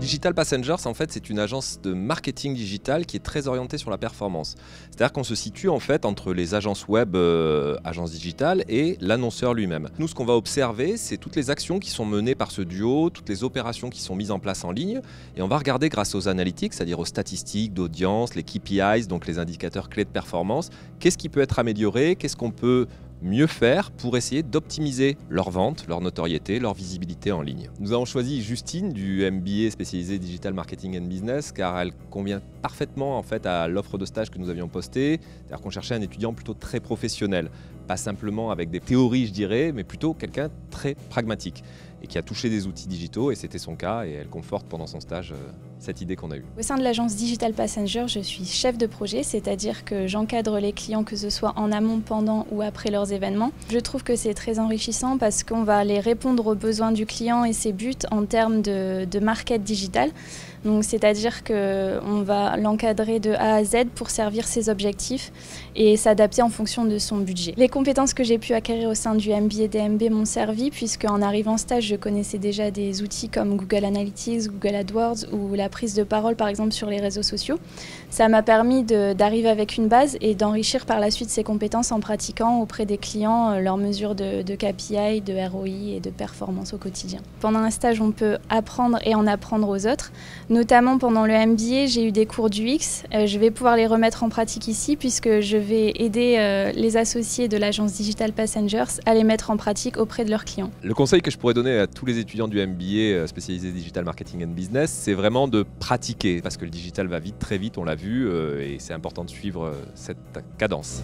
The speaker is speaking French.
Digital Passengers, en fait, c'est une agence de marketing digital qui est très orientée sur la performance. C'est-à-dire qu'on se situe en fait entre les agences web, agences digitales et l'annonceur lui-même. Nous, ce qu'on va observer, c'est toutes les actions qui sont menées par ce duo, toutes les opérations qui sont mises en place en ligne, et on va regarder grâce aux analytics, c'est-à-dire aux statistiques d'audience, les KPIs, donc les indicateurs clés de performance, qu'est-ce qui peut être amélioré, qu'est-ce qu'on peut mieux faire pour essayer d'optimiser leur vente, leur notoriété, leur visibilité en ligne. Nous avons choisi Justine du MBA spécialisé Digital Marketing and Business car elle convient parfaitement en fait à l'offre de stage que nous avions postée, c'est-à-dire qu'on cherchait un étudiant plutôt très professionnel, pas simplement avec des théories je dirais, mais plutôt quelqu'un très pragmatique et qui a touché des outils digitaux et c'était son cas et elle conforte pendant son stage cette idée qu'on a eue. Au sein de l'agence Digital Passenger, je suis chef de projet, c'est-à-dire que j'encadre les clients que ce soit en amont, pendant ou après leurs événements. Je trouve que c'est très enrichissant parce qu'on va aller répondre aux besoins du client et ses buts en termes de market digital. Donc, c'est-à-dire qu'on va l'encadrer de A à Z pour servir ses objectifs et s'adapter en fonction de son budget. Les compétences que j'ai pu acquérir au sein du MBA DMB m'ont servi puisque en arrivant en stage, je connaissais déjà des outils comme Google Analytics, Google AdWords ou la prise de parole par exemple sur les réseaux sociaux. Ça m'a permis d'arriver avec une base et d'enrichir par la suite ces compétences en pratiquant auprès des clients leurs mesures de KPI, de ROI et de performance au quotidien. Pendant un stage, on peut apprendre et en apprendre aux autres. Notamment pendant le MBA, j'ai eu des cours d'UX. Je vais pouvoir les remettre en pratique ici puisque je vais aider les associés de l'agence Digital Passengers à les mettre en pratique auprès de leurs clients. Le conseil que je pourrais donner à tous les étudiants du MBA spécialisé Digital Marketing and Business, c'est vraiment de pratiquer parce que le digital va vite, très vite, on l'a vu, et c'est important de suivre cette cadence.